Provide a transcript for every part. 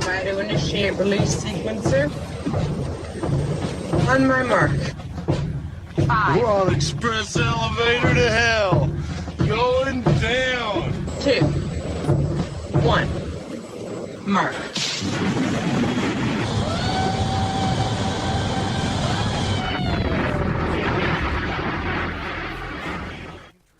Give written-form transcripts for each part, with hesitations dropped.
Try to initiate release sequencer. On my mark. 5. We're on express elevator to hell. Going down. 2. 1. Mark.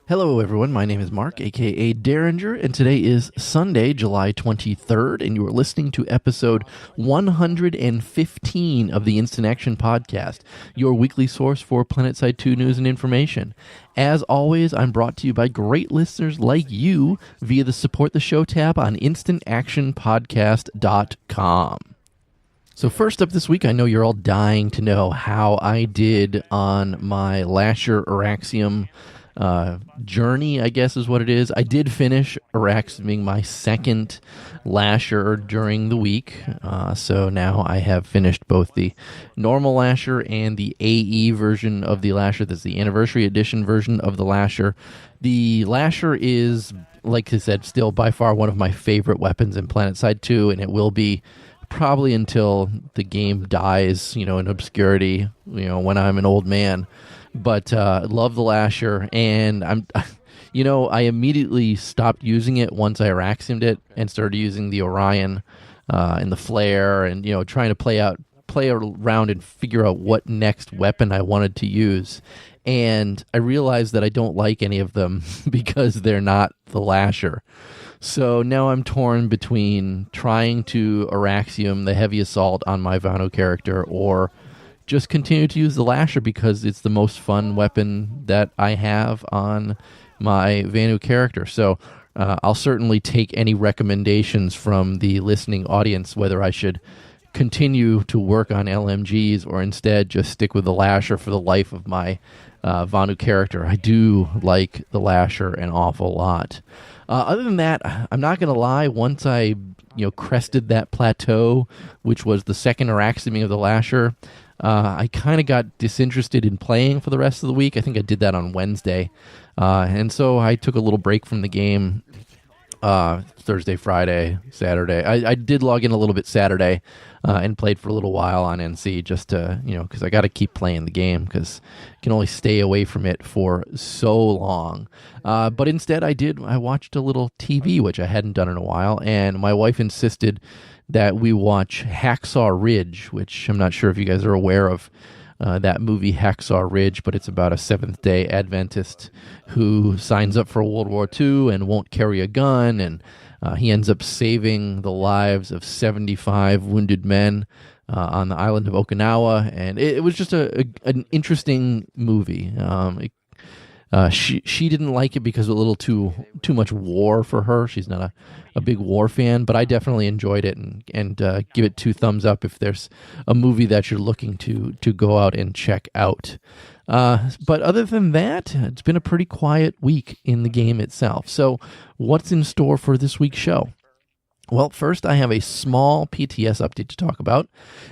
Hello everyone, my name is Mark, aka Derringer, and today is Sunday, July 23rd, and you are listening to episode 115 of the Instant Action Podcast, your weekly source for Planetside 2 news and information. As always, I'm brought to you by great listeners like you via the Support the Show tab on instantactionpodcast.com. So first up this week, I know you're all dying to know how I did on my Lasher Araxium journey, I guess is what it is. I did finish Araximing my second Lasher during the week, so now I have finished both the normal Lasher and the AE version of the Lasher. That's the anniversary edition version of the Lasher. The Lasher is, like I said, still by far one of my favorite weapons in Planetside 2, and it will be probably until the game dies, in obscurity, when I'm an old man. But love the Lasher, and I immediately stopped using it once I Araximed it and started using the Orion and the Flare, and trying to play around and figure out what next weapon I wanted to use. And I realized that I don't like any of them because they're not the Lasher. So now I'm torn between trying to Araxium the Heavy Assault on my Vanu character, or just continue to use the Lasher because it's the most fun weapon that I have on my Vanu character. So I'll certainly take any recommendations from the listening audience, whether I should continue to work on LMGs or instead just stick with the Lasher for the life of my Vanu character. I do like the Lasher an awful lot. Other than that, I'm not going to lie, once I crested that plateau, which was the second Araximing of the Lasher, I kind of got disinterested in playing for the rest of the week. I think I did that on Wednesday. And so I took a little break from the game Thursday, Friday, Saturday. I did log in a little bit Saturday and played for a little while on NC just to, because I got to keep playing the game because I can only stay away from it for so long. But instead I watched a little TV, which I hadn't done in a while, and my wife insisted that we watch Hacksaw Ridge, which I'm not sure if you guys are aware of that movie Hacksaw Ridge, but it's about a Seventh-day Adventist who signs up for World War II and won't carry a gun, and he ends up saving the lives of 75 wounded men on the island of Okinawa, and it was just an interesting movie. She didn't like it because it was a little too much war for her. She's not a big war fan, but I definitely enjoyed it and give it 2 thumbs up if there's a movie that you're looking to go out and check out. But other than that, it's been a pretty quiet week in the game itself. So what's in store for this week's show? Well, first I have a small PTS update to talk about.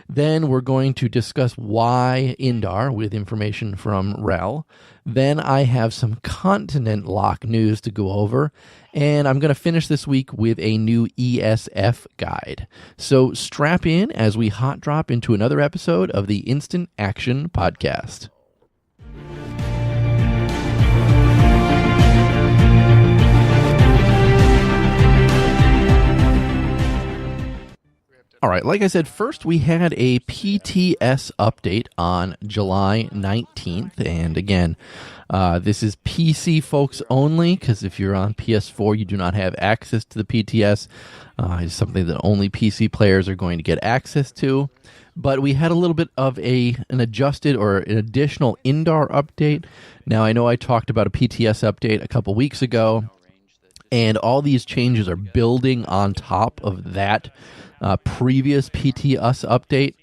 Then we're going to discuss why Indar with information from Wrel. Then I have some continent lock news to go over. And I'm going to finish this week with a new ESF guide. So strap in as we hot drop into another episode of the Instant Action Podcast. All right, like I said, first we had a PTS update on July 19th, and again, this is PC folks only, because if you're on PS4, you do not have access to the PTS. It's something that only PC players are going to get access to. But we had a little bit of an adjusted or an additional Indar update. Now, I know I talked about a PTS update a couple weeks ago, and all these changes are building on top of that previous PTS update.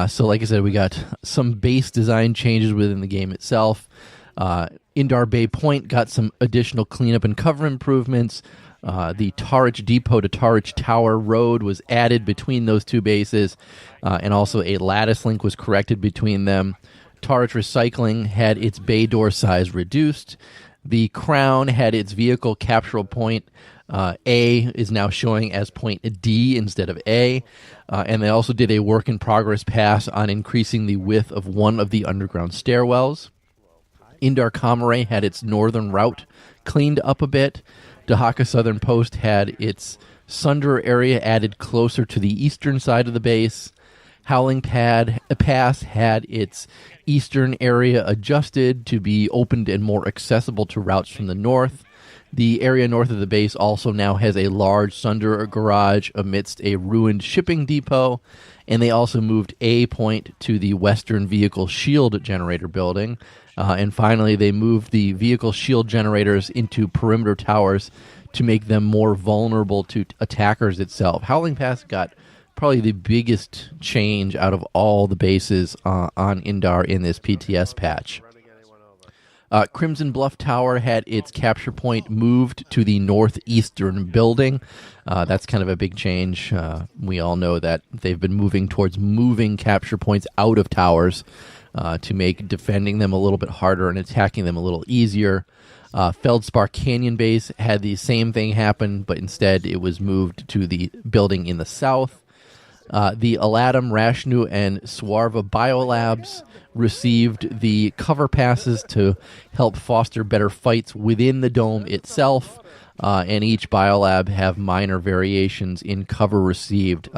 So like I said, we got some base design changes within the game itself. Indar Bay Point got some additional cleanup and cover improvements. The Tarich Depot to Tarich Tower road was added between those two bases, and also a lattice link was corrected between them. Tarich Recycling had its bay door size reduced. The Crown had its vehicle capture point A is now showing as point D instead of A. And they also did a work in progress pass on increasing the width of one of the underground stairwells. Indar Comare had its northern route cleaned up a bit. Dahaka Southern Post had its Sunder area added closer to the eastern side of the base. Howling Pass had its eastern area adjusted to be opened and more accessible to routes from the north. The area north of the base also now has a large Sunder garage amidst a ruined shipping depot, and they also moved A point to the western vehicle shield generator building. And finally, they moved the vehicle shield generators into perimeter towers to make them more vulnerable to attackers itself. Howling Pass got probably the biggest change out of all the bases on Indar in this PTS patch. Crimson Bluff Tower had its capture point moved to the northeastern building. That's kind of a big change. We all know that they've been moving towards moving capture points out of towers to make defending them a little bit harder and attacking them a little easier. Feldspar Canyon Base had the same thing happen, but instead it was moved to the building in the south. The Aladdam, Rashnu, and Swarva Biolabs received the cover passes to help foster better fights within the dome itself, and each biolab have minor variations in cover received.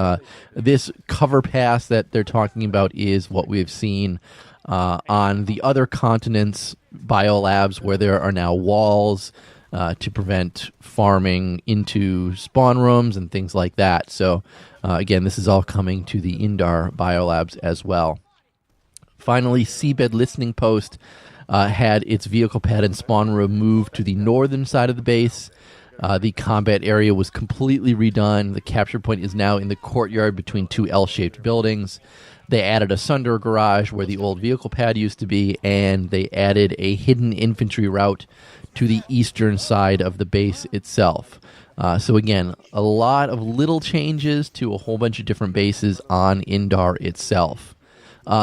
This cover pass that they're talking about is what we've seen on the other continents' biolabs, where there are now walls to prevent farming into spawn rooms and things like that. So, again, this is all coming to the Indar biolabs as well. Finally, Seabed Listening Post had its vehicle pad and spawn room moved to the northern side of the base. The combat area was completely redone. The capture point is now in the courtyard between two L-shaped buildings. They added a Sunder garage where the old vehicle pad used to be, and they added a hidden infantry route to the eastern side of the base itself. So again, a lot of little changes to a whole bunch of different bases on Indar itself.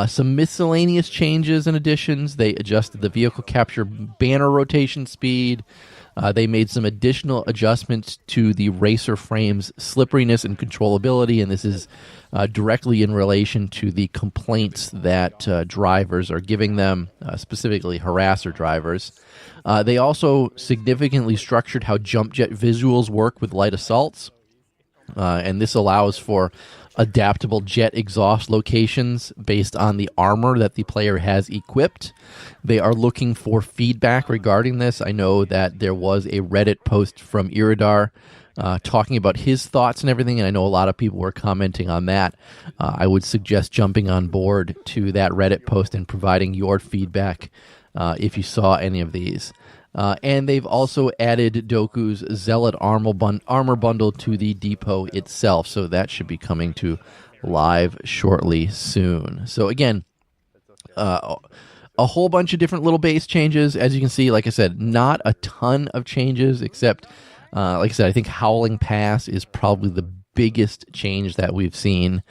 Some miscellaneous changes and additions. They adjusted the vehicle capture banner rotation speed. They made some additional adjustments to the racer frame's slipperiness and controllability, and this is directly in relation to the complaints that drivers are giving them, specifically harasser drivers. They also significantly structured how jump jet visuals work with light assaults, and this allows for adaptable jet exhaust locations based on the armor that the player has equipped. They are looking for feedback regarding this. I know that there was a Reddit post from Iridar talking about his thoughts and everything, and I know a lot of people were commenting on that. I would suggest jumping on board to that Reddit post and providing your feedback if you saw any of these. And they've also added Doku's Zealot armor bundle to the depot itself, so that should be coming to live shortly soon. So again, a whole bunch of different little base changes. As you can see, like I said, not a ton of changes, except, like I said, I think Howling Pass is probably the biggest change that we've seen,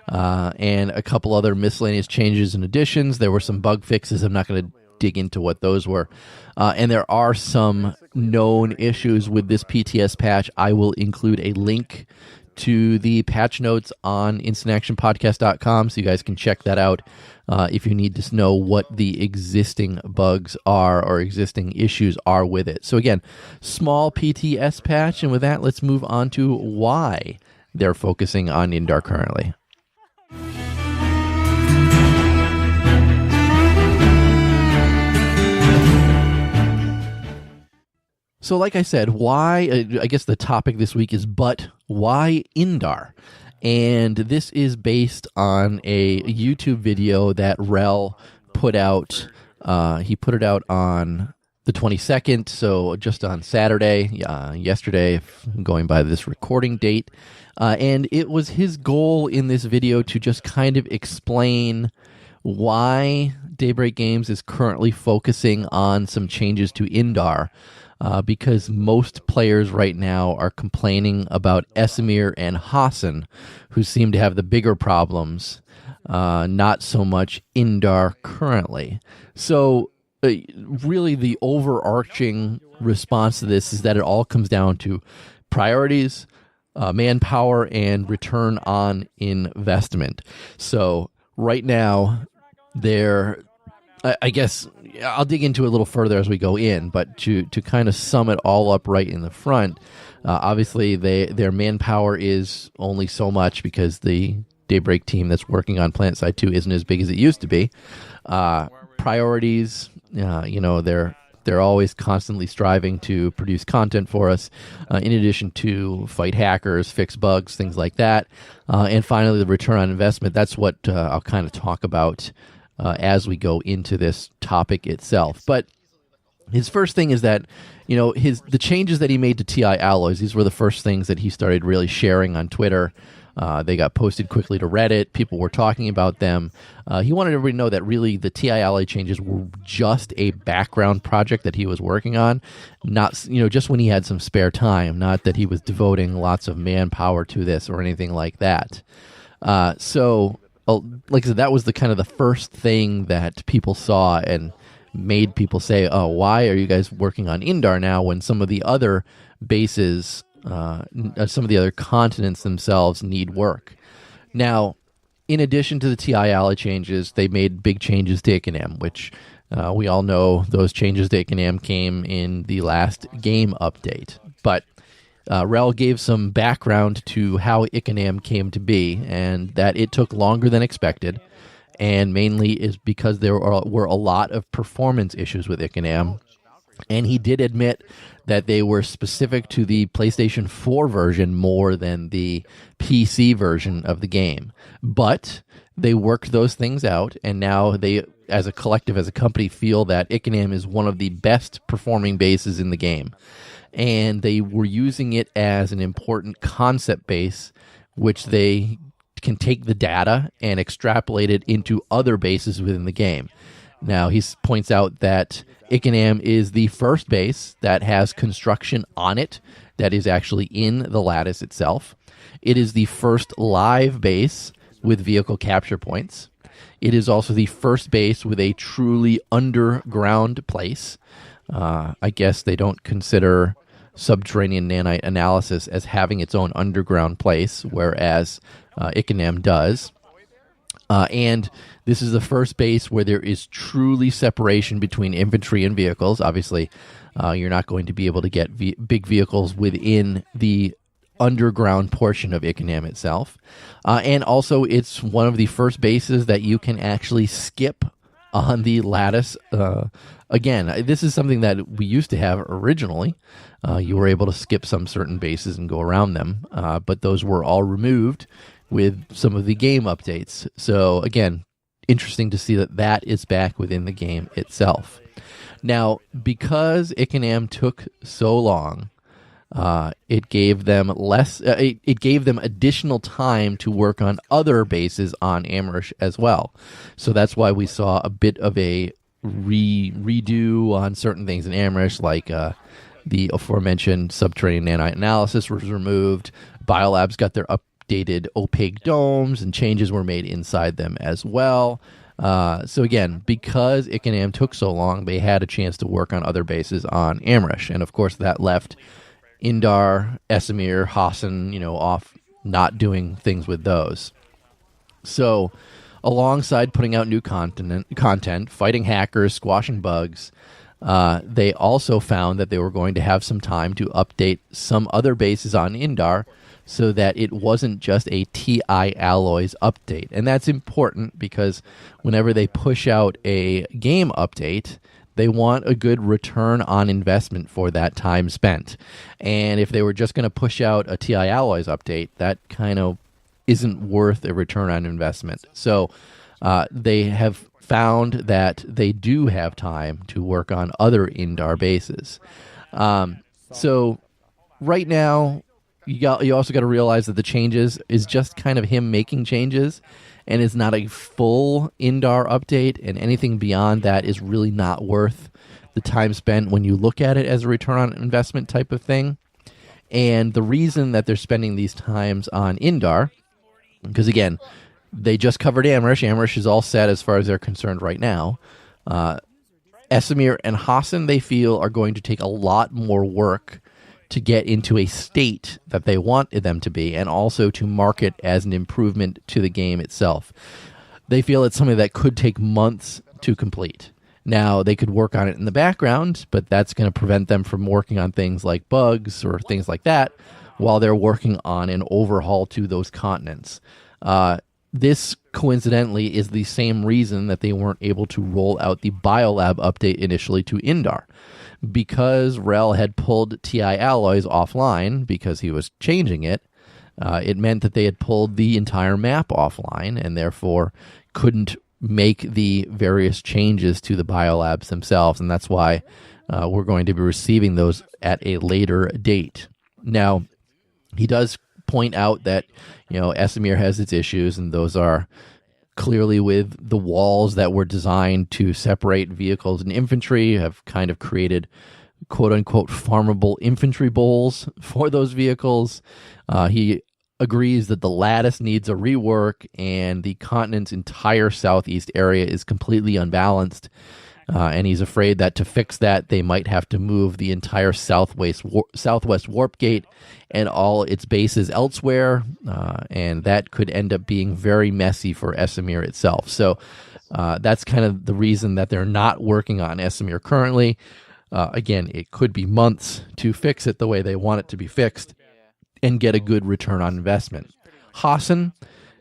and a couple other miscellaneous changes and additions. There were some bug fixes. I'm not going to dig into what those were. And there are some known issues with this PTS patch. I will include a link to the patch notes on instantactionpodcast.com so you guys can check that out if you need to know what the existing bugs are or existing issues are with it. So again, small PTS patch, and with that, let's move on to why they're focusing on Indar currently. So like I said, why, I guess the topic this week is, but why Indar? And this is based on a YouTube video that Wrel put out. He put it out on the 22nd, so just on Saturday, yesterday, going by this recording date. And it was his goal in this video to just kind of explain why Daybreak Games is currently focusing on some changes to Indar. Because most players right now are complaining about Esamir and Hassan, who seem to have the bigger problems, not so much Indar currently. So really the overarching response to this is that it all comes down to priorities, manpower, and return on investment. So right now, I guess I'll dig into it a little further as we go in, but to kind of sum it all up right in the front, obviously their manpower is only so much because the Daybreak team that's working on Planetside 2 isn't as big as it used to be. Priorities, they're always constantly striving to produce content for us, in addition to fight hackers, fix bugs, things like that. And finally, the return on investment. That's what I'll kind of talk about as we go into this topic itself. But his first thing is that, the changes that he made to TI alloys, these were the first things that he started really sharing on Twitter. They got posted quickly to Reddit. People were talking about them. He wanted everybody to know that really the TI alloy changes were just a background project that he was working on, not just when he had some spare time, not that he was devoting lots of manpower to this or anything like that. So, like I said, that was the kind of the first thing that people saw and made people say, "Oh, why are you guys working on Indar now when some of the other bases?" Some of the other continents themselves need work. Now, in addition to the TI alloy changes, they made big changes to ICANAM, which we all know those changes to ICANAM came in the last game update. But Wrel gave some background to how ICANAM came to be, and that it took longer than expected, and mainly is because there were a lot of performance issues with ICANAM. And he did admit that they were specific to the PlayStation 4 version more than the PC version of the game. But they worked those things out, and now they, as a collective, as a company, feel that ICANAM is one of the best performing bases in the game. And they were using it as an important concept base, which they can take the data and extrapolate it into other bases within the game. Now, he points out that ICANAM is the first base that has construction on it that is actually in the lattice itself. It is the first live base with vehicle capture points. It is also the first base with a truly underground place. I guess they don't consider subterranean nanite analysis as having its own underground place, whereas ICANAM does. And this is the first base where there is truly separation between infantry and vehicles. Obviously, you're not going to be able to get big vehicles within the underground portion of ICANAM itself. And also, it's one of the first bases that you can actually skip on the lattice. Again, this is something that we used to have originally. You were able to skip some certain bases and go around them, but those were all removed with some of the game updates. So again, interesting to see that is back within the game itself. Now, because ICANAM took so long, it gave them it gave them additional time to work on other bases on Amrish as well. So that's why we saw a bit of a redo on certain things in Amrish, like the aforementioned subterranean nanite analysis was removed. Biolabs got their updated opaque domes, and changes were made inside them as well. So again, because ICANAM took so long, they had a chance to work on other bases on Amrish, and of course that left Indar, Esamir, Hassan, off not doing things with those. So, alongside putting out new content, fighting hackers, squashing bugs, they also found that they were going to have some time to update some other bases on Indar, so that it wasn't just a TI Alloys update. And that's important because whenever they push out a game update, they want a good return on investment for that time spent. And if they were just going to push out a TI Alloys update, that kind of isn't worth a return on investment. So they have found that they do have time to work on other Indar bases. So right now, you also got to realize that the changes is just kind of him making changes, and it's not a full Indar update, and anything beyond that is really not worth the time spent when you look at it as a return on investment type of thing. And the reason that they're spending these times on Indar, because again, they just covered Amrish. Amrish is all set as far as they're concerned right now. Esamir and Hassan, they feel, are going to take a lot more work to get into a state that they want them to be, and also to market as an improvement to the game itself. They feel it's something that could take months to complete. Now, they could work on it in the background, but that's going to prevent them from working on things like bugs or things like that while they're working on an overhaul to those continents. This, coincidentally, is the same reason that they weren't able to roll out the Biolab update initially to Indar. Because Wrel had pulled TI alloys offline because he was changing it, it meant that they had pulled the entire map offline and therefore couldn't make the various changes to the biolabs themselves, and that's why we're going to be receiving those at a later date. Now, he does point out that, Esamir has its issues, and those are clearly with the walls that were designed to separate vehicles and infantry have kind of created quote-unquote farmable infantry bowls for those vehicles. He agrees that the lattice needs a rework, and the continent's entire southeast area is completely unbalanced. And he's afraid that to fix that, they might have to move the entire southwest warp gate and all its bases elsewhere, and that could end up being very messy for Esamir itself. So that's kind of the reason that they're not working on Esamir currently. Again, it could be months to fix it the way they want it to be fixed and get a good return on investment. Hassan,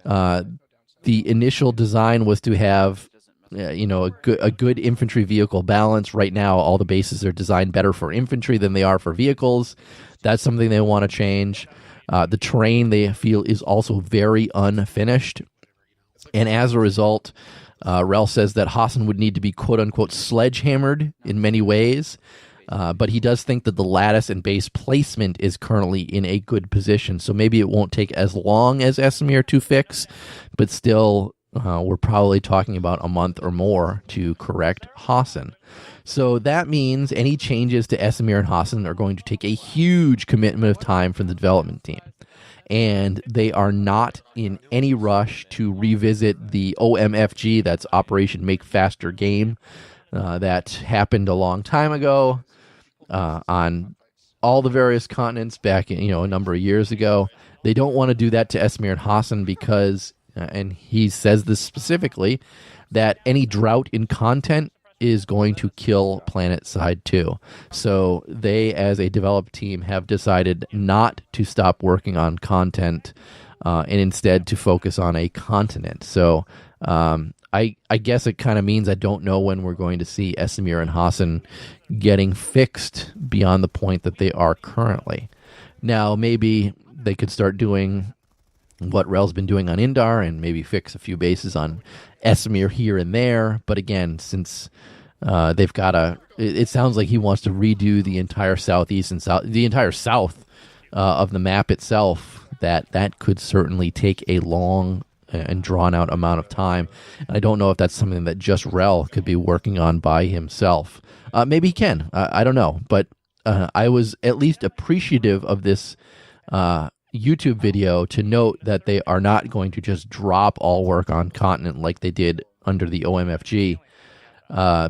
the initial design was to have a good infantry vehicle balance. Right now, all the bases are designed better for infantry than they are for vehicles. That's something they want to change. The terrain, they feel, is also very unfinished. And as a result, Wrel says that Hassan would need to be quote-unquote sledgehammered in many ways. But he does think that the lattice and base placement is currently in a good position. So maybe it won't take as long as Esamir to fix, but still we're probably talking about a month or more to correct Hassan. So that means any changes to Esamir and Hassan are going to take a huge commitment of time from the development team. And they are not in any rush to revisit the OMFG, that's Operation Make Faster Game, that happened a long time ago on all the various continents back in, a number of years ago. They don't want to do that to Esamir and Hassan because, and he says this specifically, that any drought in content is going to kill Planetside 2. So they, as a developed team, have decided not to stop working on content and instead to focus on a continent. So I guess it kind of means I don't know when we're going to see Esamir and Hassan getting fixed beyond the point that they are currently. Now, maybe they could start doing what Wrel's been doing on Indar and maybe fix a few bases on Esamir here and there. But again, since they've got it sounds like he wants to redo the entire southeast and the entire south of the map itself, that could certainly take a long and drawn out amount of time. I don't know if that's something that just Wrel could be working on by himself. Maybe he can. I don't know. But I was at least appreciative of this YouTube video to note that they are not going to just drop all work on continent like they did under the OMFG,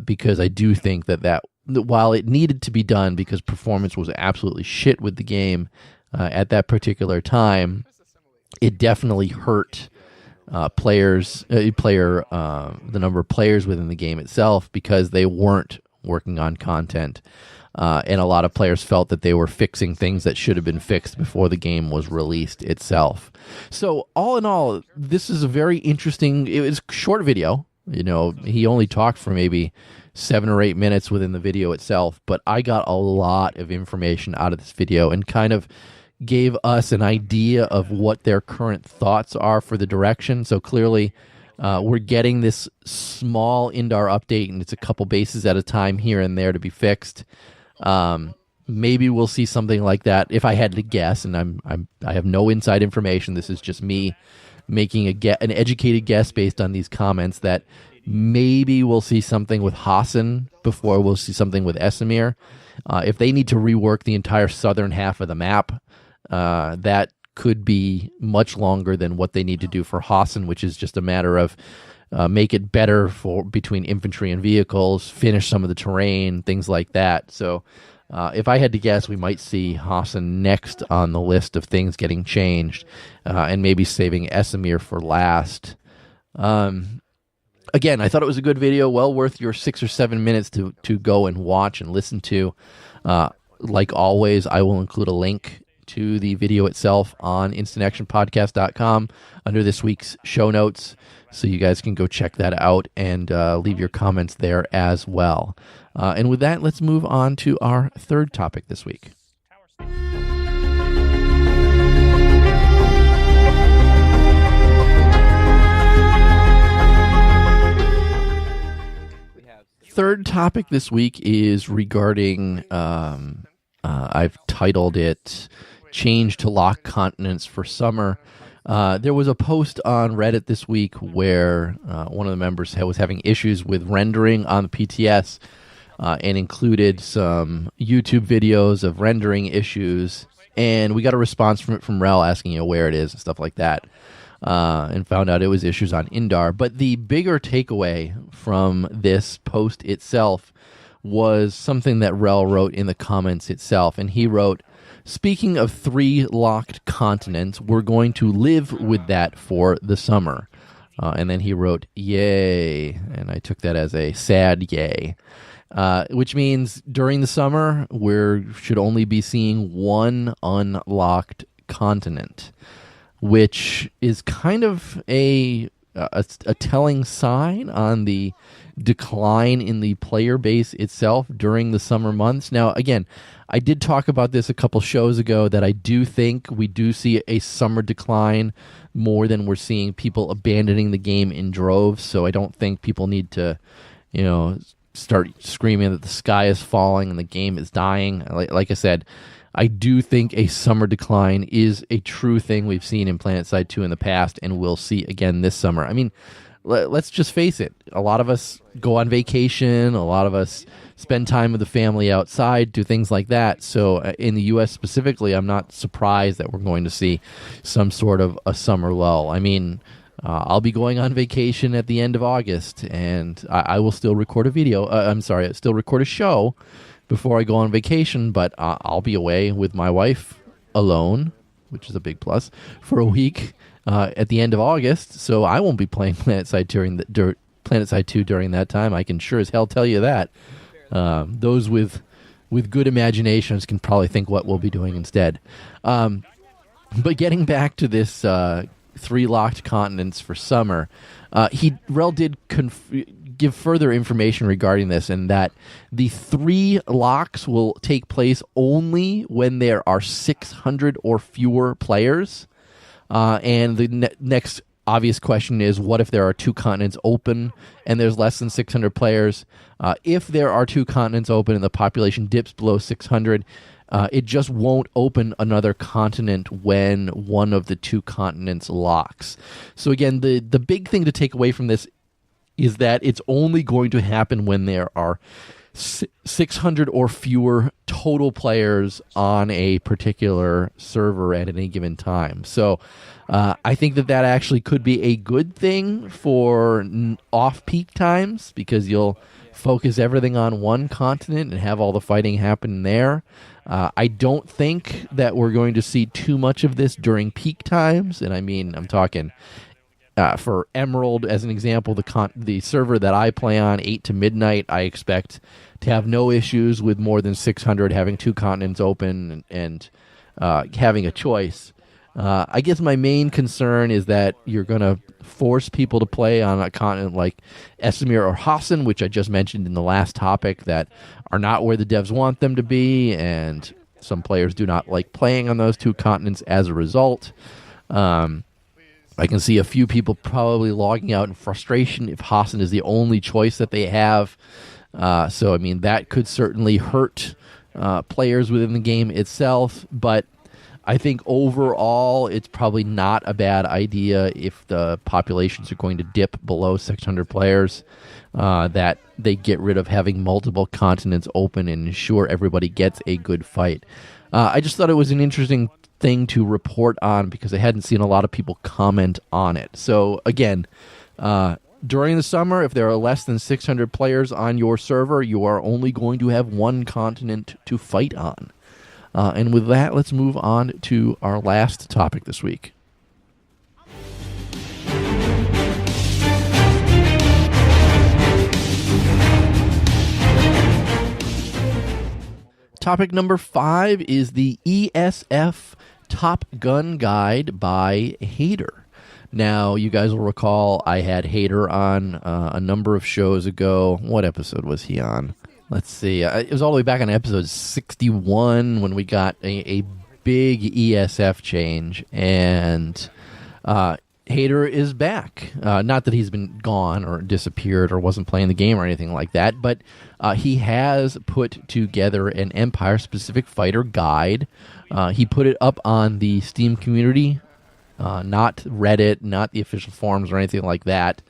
because I do think that while it needed to be done because performance was absolutely shit with the game at that particular time, it definitely hurt the number of players within the game itself because they weren't working on content. And a lot of players felt that they were fixing things that should have been fixed before the game was released itself. So all in all, this is a very interesting, it was a short video. He only talked for maybe 7 or 8 minutes within the video itself, but I got a lot of information out of this video and kind of gave us an idea of what their current thoughts are for the direction. So clearly, we're getting this small Indar update, and it's a couple bases at a time here and there to be fixed. Maybe we'll see something like that. If I had to guess, and I have no inside information, this is just me making an educated guess based on these comments, that maybe we'll see something with Hassan before we'll see something with Esamir. If they need to rework the entire southern half of the map, that could be much longer than what they need to do for Hassan, which is just a matter of make it better for between infantry and vehicles, finish some of the terrain, things like that. So If I had to guess, we might see Hassan next on the list of things getting changed, and maybe saving Esamir for last. Again, I thought it was a good video, well worth your 6 or 7 minutes to go and watch and listen to. Like always, I will include a link to the video itself on instantactionpodcast.com under this week's show notes, so you guys can go check that out and leave your comments there as well. And with that, let's move on to our third topic this week. Third topic this week is regarding, I've titled it Change to Lock Continents for Summer. There was a post on Reddit this week where one of the members was having issues with rendering on the PTS, and included some YouTube videos of rendering issues. And we got a response from Wrel asking where it is and stuff like that. And found out it was issues on Indar. But the bigger takeaway from this post itself was something that Wrel wrote in the comments itself. And he wrote, "Speaking of 3 locked continents, we're going to live with that for the summer." And then he wrote, "Yay." And I took that as a sad yay. Which means during the summer, we should only be seeing 1 unlocked continent, which is kind of a telling sign on the decline in the player base itself during the summer months. Now, again, I did talk about this a couple shows ago that I do think we do see a summer decline more than we're seeing people abandoning the game in droves. So I don't think people need to, start screaming that the sky is falling and the game is dying. Like I said, I do think a summer decline is a true thing we've seen in Planetside 2 in the past and we'll see again this summer. I mean, let's just face it. A lot of us go on vacation. A lot of us spend time with the family outside, do things like that. So in the U.S. specifically, I'm not surprised that we're going to see some sort of a summer lull. I mean, I'll be going on vacation at the end of August, and I will still record a video. Still record a show before I go on vacation, but I'll be away with my wife alone, which is a big plus, for a week at the end of August. So I won't be playing Planetside Planetside 2 during that time. I can sure as hell tell you that. Those with good imaginations can probably think what we'll be doing instead. But getting back to this 3 locked continents for summer, Wrel did give further information regarding this, and that the 3 locks will take place only when there are 600 or fewer players. And the next obvious question is, what if there are 2 continents open and there's less than 600 players? If there are 2 continents open and the population dips below 600, it just won't open another continent when one of the 2 continents locks. So again, the big thing to take away from this is that it's only going to happen when there are 600 or fewer total players on a particular server at any given time. So I think that actually could be a good thing for off-peak times, because you'll focus everything on one continent and have all the fighting happen there. I don't think that we're going to see too much of this during peak times, and I mean, I'm talking for Emerald as an example, the server that I play on, 8 to midnight, I expect to have no issues with more than 600 having 2 continents open and having a choice. I guess my main concern is that you're going to force people to play on a continent like Esamir or Hassan, which I just mentioned in the last topic, that are not where the devs want them to be, and some players do not like playing on those 2 continents as a result. I can see a few people probably logging out in frustration if Hassan is the only choice that they have. So, I mean, that could certainly hurt players within the game itself, but I think overall it's probably not a bad idea if the populations are going to dip below 600 players, that they get rid of having multiple continents open and ensure everybody gets a good fight. I just thought it was an interesting thing to report on because I hadn't seen a lot of people comment on it. So again, During the summer, if there are less than 600 players on your server, you are only going to have one continent to fight on. And with that, let's move on to our last topic this week. Topic number 5 is the ESF Top Gun Guide by Hater. Now, you guys will recall I had Hater on a number of shows ago. What episode was he on? Let's see. It was all the way back on episode 61 when we got a big ESF change. And Hater is back. Not that he's been gone or disappeared or wasn't playing the game or anything like that, but he has put together an Empire-specific fighter guide. He put it up on the Steam community, not Reddit, not the official forums or anything like that.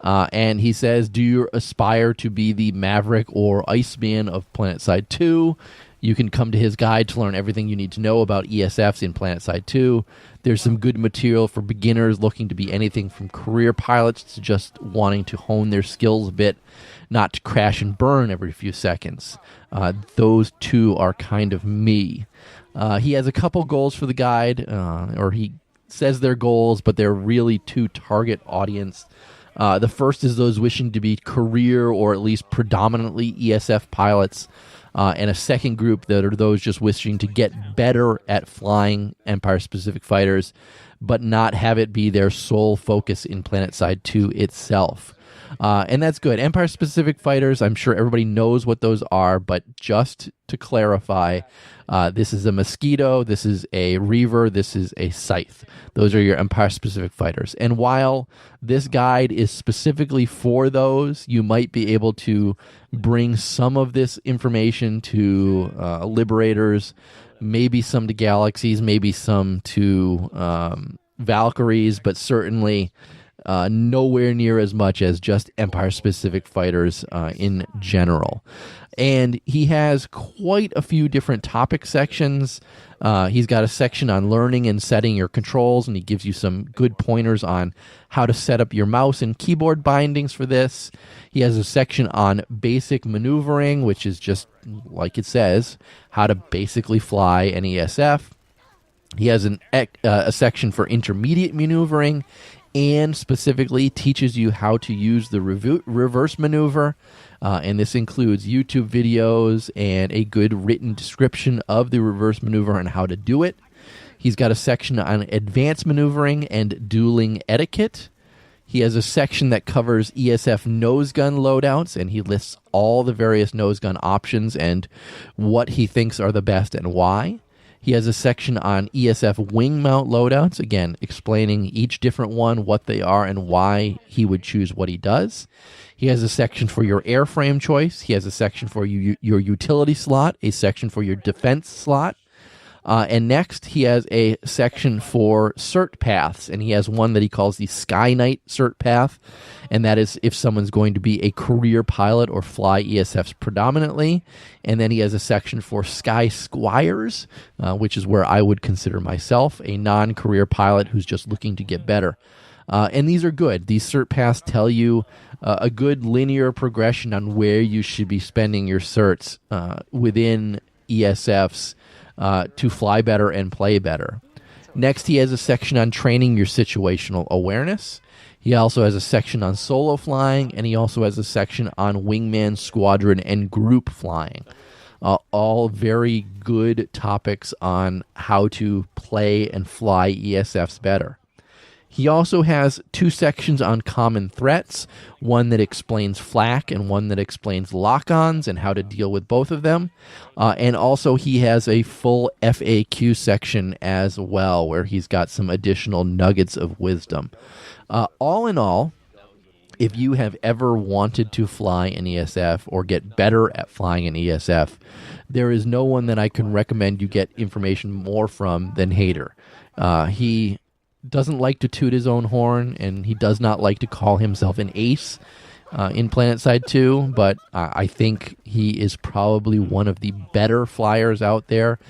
And he says, do you aspire to be the Maverick or Iceman of Planetside 2? You can come to his guide to learn everything you need to know about ESFs in Planetside 2. There's some good material for beginners looking to be anything from career pilots to just wanting to hone their skills a bit, not to crash and burn every few seconds. Those two are kind of me. He has a couple goals for the guide, or he says they're goals, but they're really two target audience. The first is those wishing to be career or at least predominantly ESF pilots, and a second group that are those just wishing to get better at flying Empire-specific fighters, but not have it be their sole focus in Planetside 2 itself. And that's good. Empire-specific fighters, I'm sure everybody knows what those are, but just to clarify, this is a Mosquito, this is a Reaver, this is a Scythe. Those are your Empire-specific fighters. And while this guide is specifically for those, you might be able to bring some of this information to Liberators, maybe some to Galaxies, maybe some to Valkyries, but certainly nowhere near as much as just Empire-specific fighters in general. And he has quite a few different topic sections. He's got a section on learning and setting your controls, and he gives you some good pointers on how to set up your mouse and keyboard bindings for this. He has a section on basic maneuvering, which is just, like it says, how to basically fly an ESF. He has a section for intermediate maneuvering, and specifically teaches you how to use the reverse maneuver. And this includes YouTube videos and a good written description of the reverse maneuver and how to do it. He's got a section on advanced maneuvering and dueling etiquette. He has a section that covers ESF nose gun loadouts, and he lists all the various nose gun options and what he thinks are the best and why. He has a section on ESF wing mount loadouts, again, explaining each different one, what they are, and why he would choose what he does. He has a section for your airframe choice. He has a section for your utility slot, a section for your defense slot. And next, he has a section for cert paths, and he has one that he calls the Sky Knight cert path, and that is if someone's going to be a career pilot or fly ESFs predominantly. And then he has a section for Sky Squires, which is where I would consider myself a non-career pilot who's just looking to get better. And these are good. These cert paths tell you a good linear progression on where you should be spending your certs within ESFs to fly better and play better. Next, he has a section on training your situational awareness. He also has a section on solo flying, and he also has a section on wingman, squadron, and group flying. All very good topics on how to play and fly ESFs better. He also has two sections on common threats, one that explains flak and one that explains lock-ons and how to deal with both of them. And also he has a full FAQ section as well, where he's got some additional nuggets of wisdom. All in all, if you have ever wanted to fly an ESF or get better at flying an ESF, there is no one that I can recommend you get information more from than Hater. He doesn't like to toot his own horn, and he does not like to call himself an ace in Planetside 2, but I think he is probably one of the better flyers out there,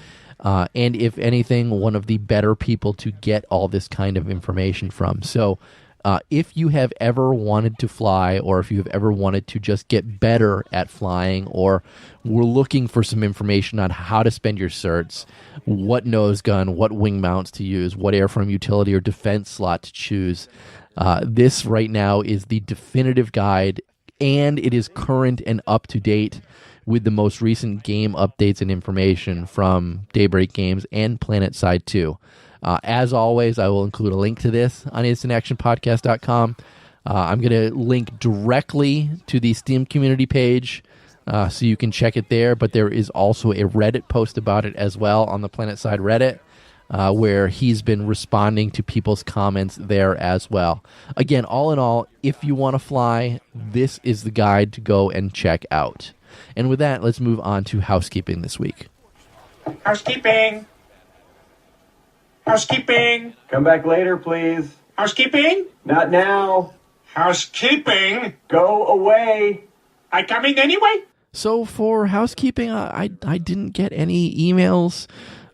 and if anything, one of the better people to get all this kind of information from. So If you have ever wanted to fly, or if you have ever wanted to just get better at flying, or were looking for some information on how to spend your certs, what nose gun, what wing mounts to use, what airframe utility or defense slot to choose, this right now is the definitive guide, and it is current and up to date with the most recent game updates and information from Daybreak Games and Planetside 2. As always, I will include a link to this on instantactionpodcast.com. I'm going to link directly to the Steam community page so you can check it there, but there is also a Reddit post about it as well on the Planetside Reddit, where he's been responding to people's comments there as well. Again, all in all, if you want to fly, this is the guide to go and check out. And with that, let's move on to housekeeping this week. Housekeeping. Housekeeping. Come back later, please. Housekeeping. Not now. Housekeeping. Go away. I coming anyway? So for housekeeping, I didn't get any emails,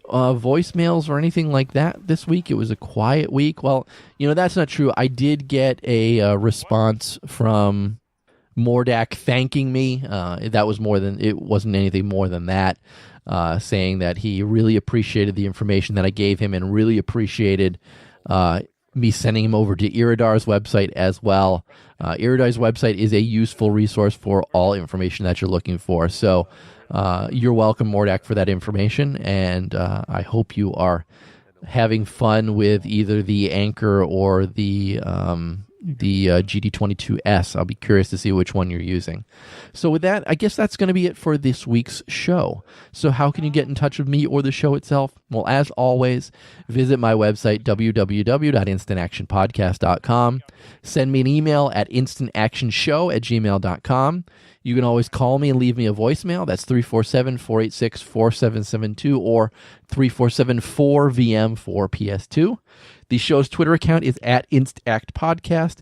voicemails, or anything like that this week. It was a quiet week. Well, that's not true. I did get a response from Mordak thanking me. It wasn't anything more than that. Saying that he really appreciated the information that I gave him and really appreciated me sending him over to Iridar's website as well. Iridar's website is a useful resource for all information that you're looking for. So you're welcome, Mordak, for that information, and I hope you are having fun with either the Anchor or the GD22S. I'll be curious to see which one you're using. So with that, I guess that's going to be it for this week's show. So how can you get in touch with me or the show itself? Well, as always, visit my website, www.instantactionpodcast.com. Send me an email at instantactionshow@gmail.com. You can always call me and leave me a voicemail. That's 347-486-4772 or 347-4VM4PS2. The show's Twitter account is at InstActPodcast.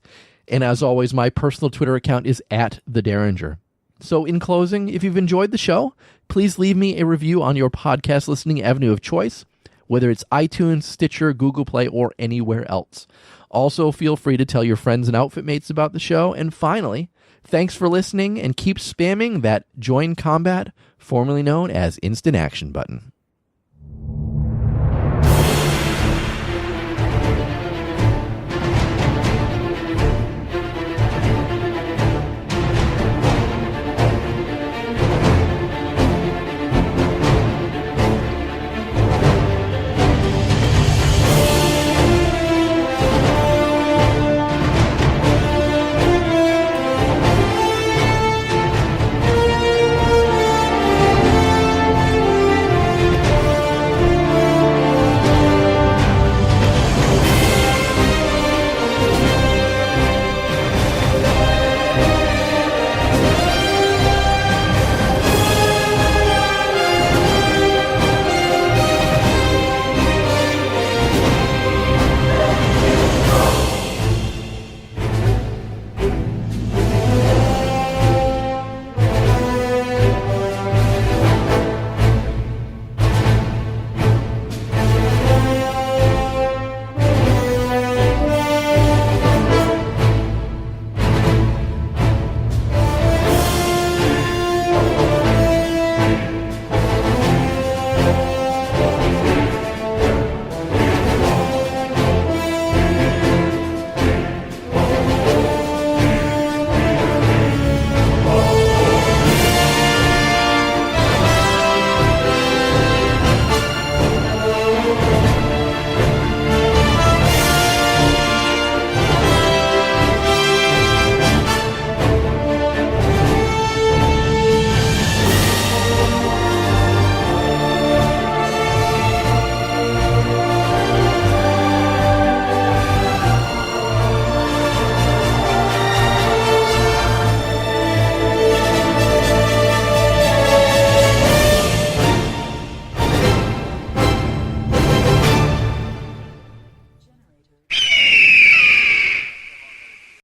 And as always, my personal Twitter account is at The Derringer. So in closing, if you've enjoyed the show, please leave me a review on your podcast listening avenue of choice, whether it's iTunes, Stitcher, Google Play, or anywhere else. Also, feel free to tell your friends and outfit mates about the show. And finally, thanks for listening, and keep spamming that Join Combat, formerly known as Instant Action button.